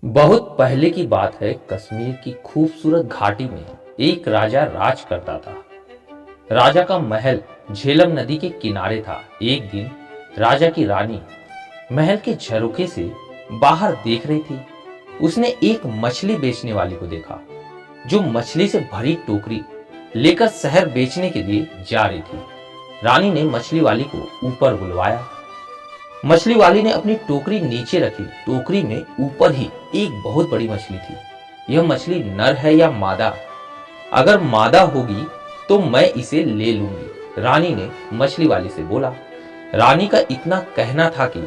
बहुत पहले की बात है। कश्मीर की खूबसूरत घाटी में एक राजा राज करता था। राजा का महल झेलम नदी के किनारे था। एक दिन राजा की रानी महल के झरोखे से बाहर देख रही थी। उसने एक मछली बेचने वाली को देखा जो मछली से भरी टोकरी लेकर शहर बेचने के लिए जा रही थी। रानी ने मछली वाली को ऊपर बुलवाया। मछली वाली ने अपनी टोकरी नीचे रखी। टोकरी में ऊपर ही एक बहुत बड़ी मछली थी। यह मछली नर है या मादा? अगर मादा होगी तो मैं इसे ले लूंगी, रानी ने मछली वाली से बोला। रानी का इतना कहना था कि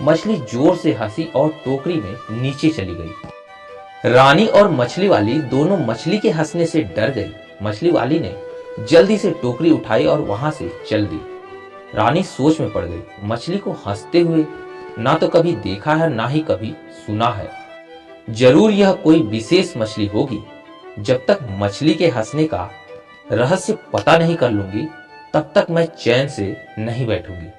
मछली जोर से हंसी और टोकरी में नीचे चली गई। रानी और मछली वाली दोनों मछली के हंसने से डर गई। मछली वाली ने जल्दी से टोकरी उठाई और वहां से चल दी। रानी सोच में पड़ गई। मछली को हंसते हुए ना तो कभी देखा है ना ही कभी सुना है। जरूर यह कोई विशेष मछली होगी। जब तक मछली के हंसने का रहस्य पता नहीं कर लूंगी तब तक मैं चैन से नहीं बैठूंगी।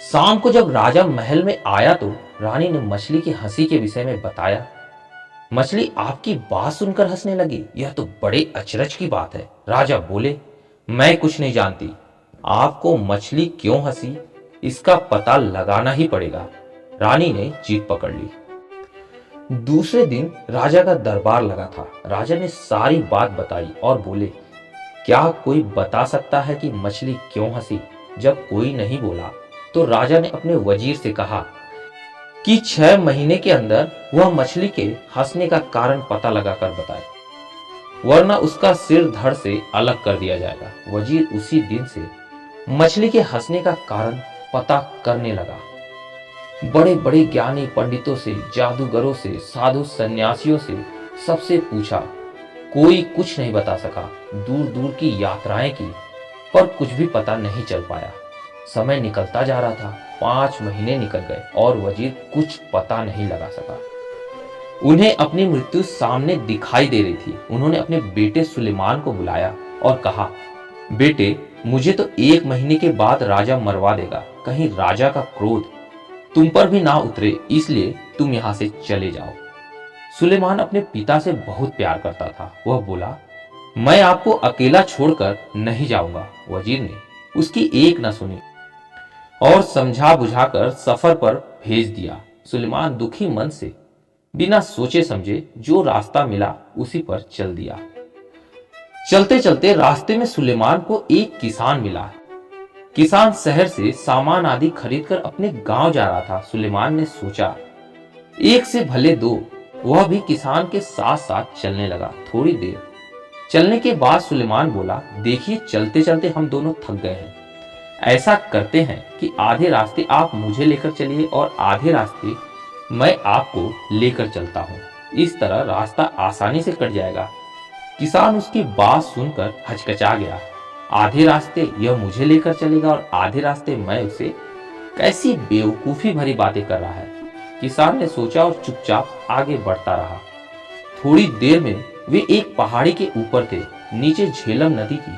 शाम को जब राजा महल में आया तो रानी ने मछली की हंसी के विषय में बताया। मछली आपकी बात सुनकर हंसने लगी। यह तो बड़े अचरज की बात है। राजा बोले, मैं कुछ नहीं जानती। आपको मछली क्यों हंसी इसका पता लगाना ही पड़ेगा। रानी ने जीत पकड़ ली। दूसरे दिन राजा का दरबार लगा था। राजा ने सारी बात बताई और बोले, क्या कोई बता सकता है कि मछली क्यों हंसी? जब कोई नहीं बोला तो राजा ने अपने वजीर से कहा कि 6 महीने के अंदर वह मछली के हंसने का कारण पता लगाकर बताए, वरना उसका सिर धड़ से अलग कर दिया जाएगा। वजीर उसी दिन से मछली के हंसने का कारण पता करने लगा। बड़े बड़े ज्ञानी पंडितों से, जादूगरों से, साधु सन्यासियों से सबसे पूछा, कोई कुछ नहीं बता सका। दूर दूर की यात्राएं की पर कुछ भी पता नहीं चल पाया। समय निकलता जा रहा था। 5 महीने निकल गए और वजीर कुछ पता नहीं लगा सका। उन्हें अपनी मृत्यु सामने दिखाई दे रही थी। उन्होंने अपने बेटे सुलेमान को बुलाया और कहा, बेटे, मुझे तो 1 महीने के बाद राजा मरवा देगा। कहीं राजा का क्रोध तुम पर भी ना उतरे, इसलिए तुम यहां से चले जाओ। सुलेमान अपने पिता से बहुत प्यार करता था। वह बोला, मैं आपको अकेला छोड़कर नहीं जाऊंगा। वजीर ने उसकी एक न सुनी और समझा बुझाकर सफर पर भेज दिया। सुलेमान दुखी मन से बिना सोचे समझे जो रास्ता मिला उसी पर चल दिया। चलते चलते रास्ते में सुलेमान को एक किसान मिला। किसान शहर से सामान आदि खरीदकर अपने गांव जा रहा था। सुलेमान ने सोचा, एक से भले दो। वह भी किसान के साथ साथ चलने लगा। थोड़ी देर चलने के बाद सुलेमान बोला, देखिए, चलते चलते हम दोनों थक गए हैं। ऐसा करते हैं कि आधे रास्ते आप मुझे लेकर चलिए और आधे रास्ते मैं आपको लेकर चलता हूँ। इस तरह रास्ता आसानी से कट जाएगा। किसान उसकी बात सुनकर हचकचा गया। आधे रास्ते यह मुझे लेकर चलेगा और आधे रास्ते मैं उसे? कैसी बेवकूफी भरी बातें कर रहा है। किसान ने सोचा और चुपचाप आगे बढ़ता रहा। थोड़ी देर में वे एक पहाड़ी के ऊपर थे। नीचे झेलम नदी की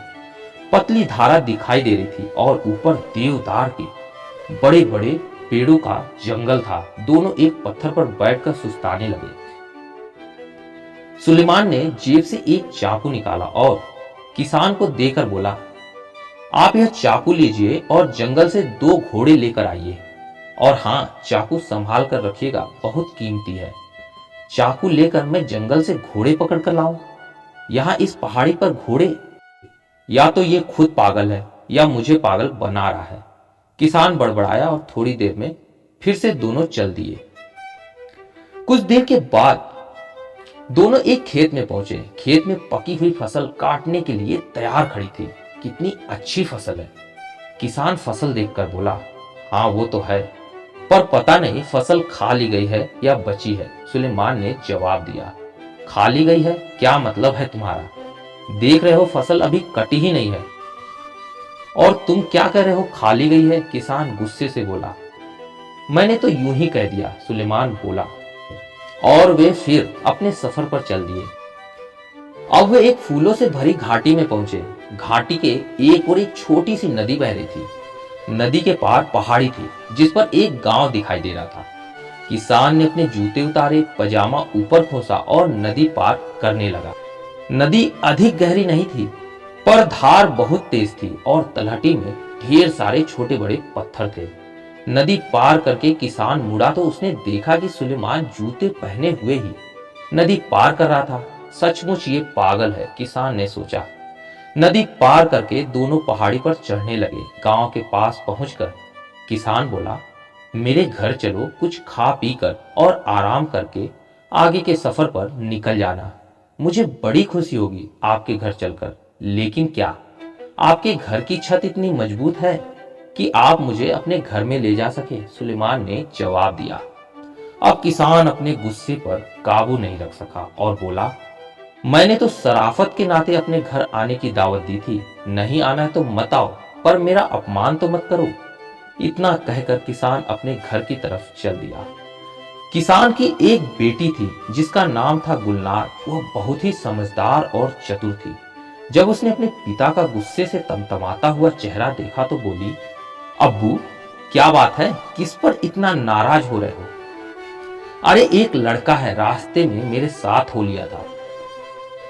पतली धारा दिखाई दे रही थी और ऊपर देवदार के बड़े बड़े पेड़ों का जंगल था। दोनों एक पत्थर पर बैठकर सुस्ताने लगे। सुलेमान ने जेब से एक चाकू निकाला और किसान को देकर बोला, आप यह चाकू लीजिए और जंगल से 2 घोड़े लेकर आइए। और हाँ, चाकू संभाल कर रखिएगा, बहुत कीमती है। चाकू लेकर मैं जंगल से घोड़े पकड़ कर लाऊं? यहाँ इस पहाड़ी पर घोड़े? या तो ये खुद पागल है या मुझे पागल बना रहा है। किसान बड़बड़ाया और थोड़ी देर में फिर से दोनों चल दिए। कुछ देर के बाद दोनों एक खेत में पहुंचे। खेत में पकी हुई फसल काटने के लिए तैयार खड़ी थी। कितनी अच्छी फसल है। किसान फसल देखकर बोला, हाँ वो तो है, पर पता नहीं फसल खा ली गई है या बची है। सुलेमान ने जवाब दिया, खा ली गई है? क्या मतलब है तुम्हारा? देख रहे हो फसल अभी कटी ही नहीं है और तुम क्या कह रहे हो खा ली गई है? किसान गुस्से से बोला, मैंने तो यूं ही कह दिया, सुलेमान बोला। और वे फिर अपने सफर पर चल दिए। अब वे एक फूलों से भरी घाटी में पहुंचे। घाटी के एक और एक छोटी सी नदी बह रही थी। नदी के पार पहाड़ी थी जिस पर एक गांव दिखाई दे रहा था। किसान ने अपने जूते उतारे, पजामा ऊपर खोसा और नदी पार करने लगा। नदी अधिक गहरी नहीं थी, पर धार बहुत तेज थी और तलहटी में ढेर सारे छोटे बड़े पत्थर थे। नदी पार करके किसान मुड़ा तो उसने देखा कि सुलेमान जूते पहने हुए ही नदी पार कर रहा था। सचमुच ये पागल है, किसान ने सोचा। नदी पार करके दोनों पहाड़ी पर चढ़ने लगे। गांव के पास पहुंचकर किसान बोला, मेरे घर चलो, कुछ खा पी कर और आराम करके आगे के सफर पर निकल जाना। मुझे बड़ी खुशी होगी आपके घर चलकर, लेकिन क्या आपके घर की छत इतनी मजबूत है कि आप मुझे अपने घर में ले जा सके? सुलेमान ने जवाब दिया। अब किसान अपने गुस्से पर काबू नहीं रख सका और बोला, मैंने तो शराफत के नाते अपने घर आने की दावत दी थी, नहीं आना है तो मत आओ, पर मेरा अपमान तो मत करो। इतना कहकर किसान अपने घर की तरफ चल दिया। किसान की एक बेटी थी जिसका नाम था गुलनार। वह बहुत ही समझदार और चतुर थी। जब उसने अपने पिता का गुस्से से तमतमाता हुआ चेहरा देखा तो बोली, अब्बू क्या बात है, किस पर इतना नाराज हो रहे हो? अरे एक लड़का है, रास्ते में मेरे साथ हो लिया था।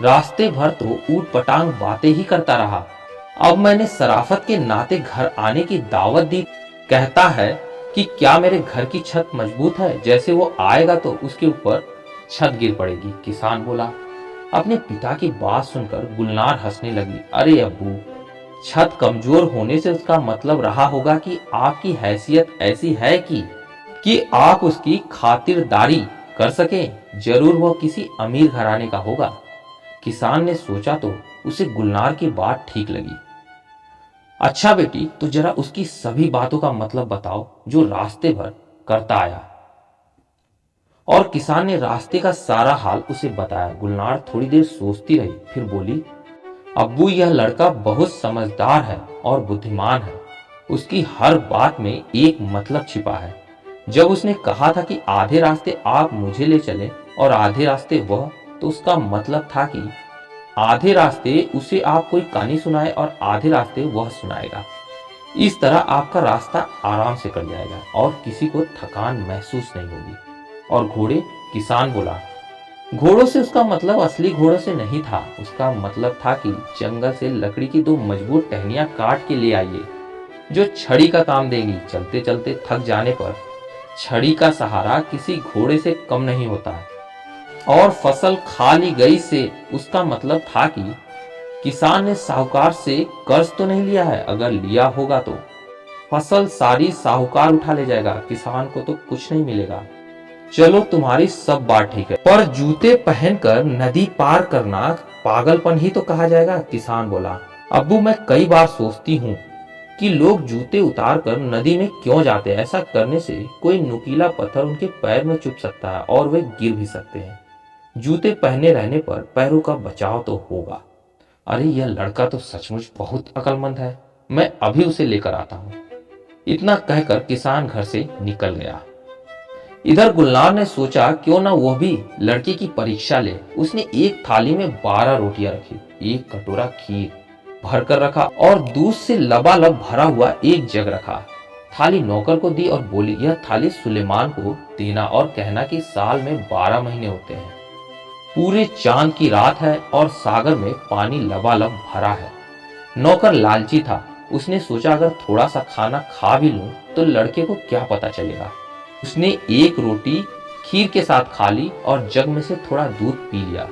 रास्ते भर तो ऊट पटांग बातें ही करता रहा। अब मैंने शराफत के नाते घर आने की दावत दी। कहता है कि क्या मेरे घर की छत मजबूत है, जैसे वो आएगा तो उसके ऊपर छत गिर पड़ेगी। किसान बोला। अपने पिता की बात सुनकर गुलनार हंसने लगी। अरे अब्बू, छत कमजोर होने से उसका मतलब रहा होगा कि आपकी हैसियत ऐसी है कि आप उसकी खातिरदारी कर सकें। जरूर वो किसी अमीर घराने का होगा। किसान ने सोचा तो उसे गुलनार की बात ठीक लगी। अच्छा बेटी, तो जरा उसकी सभी बातों का मतलब बताओ जो रास्ते भर करता आया। और किसान ने रास्ते का सारा हाल उसे बताया। गुलनार थोड़ी देर सोचती रही, फिर बोली, अब्बू यह लड़का बहुत समझदार है और बुद्धिमान है। उसकी हर बात में एक मतलब छिपा है। जब उसने कहा था कि आधे रास्ते आप मुझे ले चले और आधे रास्ते वह, तो उसका मतलब था कि आधे रास्ते उसे आप कोई कहानी सुनाए और आधे रास्ते वह सुनाएगा। इस तरह आपका रास्ता आराम से कट जाएगा और किसी को थकान महसूस नहीं होगी। और घोड़े? किसान बोला। घोड़ों से उसका मतलब असली घोड़ों से नहीं था। उसका मतलब था कि जंगल से लकड़ी की दो मजबूत टहनियां काट के ले आइए जो छड़ी का काम देंगी। चलते चलते थक जाने पर छड़ी का सहारा किसी घोड़े से कम नहीं होता है। और फसल खा ली गई से उसका मतलब था कि किसान ने साहूकार से कर्ज तो नहीं लिया है। अगर लिया होगा तो फसल सारी साहूकार उठा ले जाएगा, किसान को तो कुछ नहीं मिलेगा। चलो तुम्हारी सब बात ठीक है, पर जूते पहनकर नदी पार करना पागलपन ही तो कहा जाएगा। किसान बोला। अब्बू मैं कई बार सोचती हूँ कि लोग जूते उतार कर नदी में क्यों जाते हैं। ऐसा करने से कोई नुकीला पत्थर उनके पैर में चुभ सकता है और वे गिर भी सकते हैं। जूते पहने रहने पर पैरों का बचाव तो होगा। अरे यह लड़का तो सचमुच बहुत अक्लमंद है, मैं अभी उसे लेकर आता हूँ। इतना कहकर किसान घर से निकल गया। इधर गुलनार ने सोचा क्यों ना वह भी लड़के की परीक्षा ले। उसने एक थाली में 12 रोटियां रखी, एक कटोरा खीर भर कर रखा और दूध से लबालब भरा हुआ एक जग रखा। थाली नौकर को दी और बोली, यह थाली सुलेमान को देना और कहना कि साल में 12 महीने होते हैं, पूरे चांद की रात है और सागर में पानी लबालब भरा है। नौकर लालची था। उसने सोचा अगर थोड़ा सा खाना खा भी लूं तो लड़के को क्या पता चलेगा। उसने एक रोटी खीर के साथ खा ली और जग में से थोड़ा दूध पी लिया।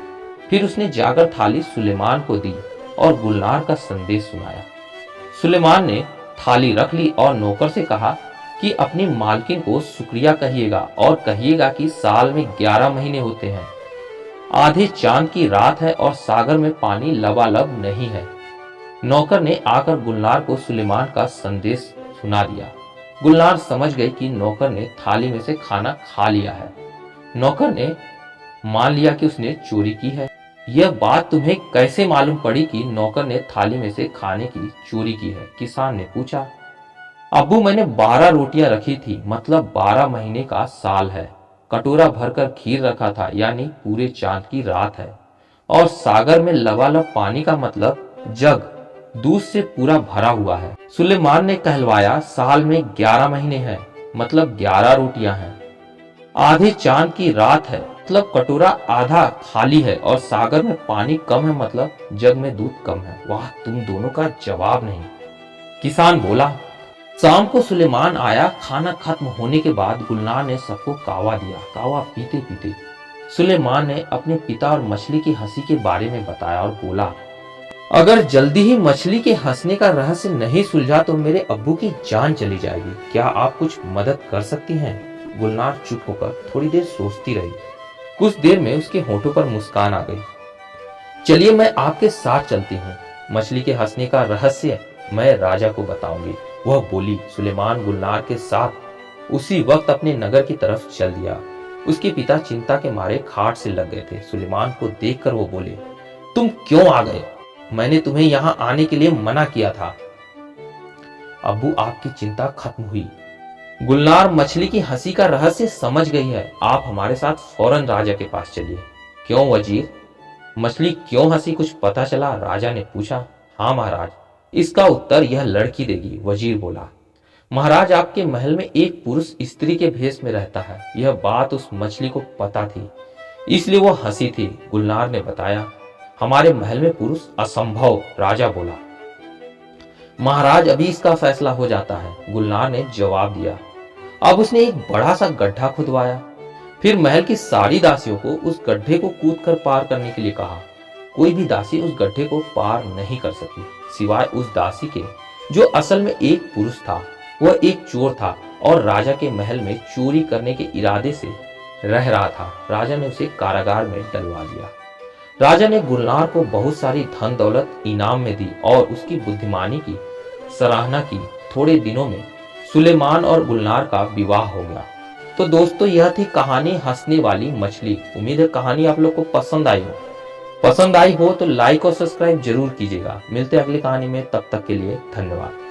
फिर उसने जाकर थाली सुलेमान को दी और गुलनार का संदेश सुनाया। सुलेमान ने थाली रख ली और नौकर से कहा कि अपनी मालकिन को शुक्रिया कहिएगा और कहिएगा कि साल में 11 महीने होते हैं, आधे चांद की रात है और सागर में पानी लबालब नहीं है। नौकर ने आकर गुलनार को सुलेमान का संदेश सुना दिया। गुलनार समझ गई कि नौकर ने थाली में से खाना खा लिया है। नौकर ने मान लिया कि उसने चोरी की है। यह बात तुम्हें कैसे मालूम पड़ी कि नौकर ने थाली में से खाने की चोरी की है? किसान ने पूछा। अब्बू मैंने 12 रोटियां रखी थी, मतलब 12 महीने का साल है। कटोरा भरकर खीर रखा था, यानी पूरे चांद की रात है। और सागर में लबालब पानी का मतलब जग दूध से पूरा भरा हुआ है। सुलेमान ने कहलवाया, साल में 11 महीने हैं, मतलब 11 रोटियां हैं। आधे चांद की रात है मतलब कटोरा आधा खाली है, और सागर में पानी कम है मतलब जग में दूध कम है। वाह, तुम दोनों का जवाब नहीं। किसान बोला। शाम को सुलेमान आया। खाना खत्म होने के बाद गुलनार ने सबको कावा दिया। कावा पीते पीते सुलेमान ने अपने पिता और मछली की हंसी के बारे में बताया और बोला, अगर जल्दी ही मछली के हंसने का रहस्य नहीं सुलझा तो मेरे अब्बू की जान चली जाएगी। क्या आप कुछ मदद कर सकती हैं? गुलनार चुप होकर थोड़ी देर सोचती रही। कुछ देर में उसके होठों पर मुस्कान आ गई। चलिए, मैं आपके साथ चलती हूँ। मछली के हंसने का रहस्य मैं राजा को बताऊंगी, वह बोली। सुलेमान गुलनार के साथ उसी वक्त अपने नगर की तरफ चल दिया। उसके पिता चिंता के मारे खाट से लग गए थे। सुलेमान को देखकर वो बोले, तुम क्यों आ गए? मैंने तुम्हें यहां आने के लिए मना किया था। अब्बू, आपकी चिंता खत्म हुई। गुलनार मछली की हंसी का रहस्य समझ गई है। आप हमारे साथ फौरन राजा के पास चलिए। क्यों वजीर? मछली क्यों हंसी, कुछ पता चला? राजा ने पूछा। हाँ महाराज, इसका उत्तर यह लड़की देगी, वजीर बोला। महाराज, आपके महल में एक पुरुष स्त्री के भेष में रहता है। यह बात उस मछली को पता थी, इसलिए वो हंसी थी। गुलनार ने बताया। हमारे महल में पुरुष असंभव, राजा बोला। महाराज, अभी इसका फैसला हो जाता है, गुलनार ने जवाब दिया। अब उसने एक बड़ा सा गड्ढा खुदवाया। फिर महल की सारी दासियों को उस गड्ढे को कूदकर पार करने के लिए कहा। कोई भी दासी उस गड्ढे को पार नहीं कर सकी, सिवाय उस दासी के जो असल में एक पुरुष था। वह एक चोर था और राजा के महल में चोरी करने के इरादे से रह रहा था। राजा ने उसे कारागार में डलवा दिया। राजा ने गुलनार को बहुत सारी धन दौलत इनाम में दी और उसकी बुद्धिमानी की सराहना की। थोड़े दिनों में सुलेमान और गुलनार का विवाह हो गया। तो दोस्तों, यह थी कहानी हंसने वाली मछली। उम्मीद है कहानी आप लोग को पसंद आई हो। पसंद आई हो तो लाइक और सब्सक्राइब जरूर कीजिएगा। मिलते हैं अगली कहानी में, तब तक के लिए धन्यवाद।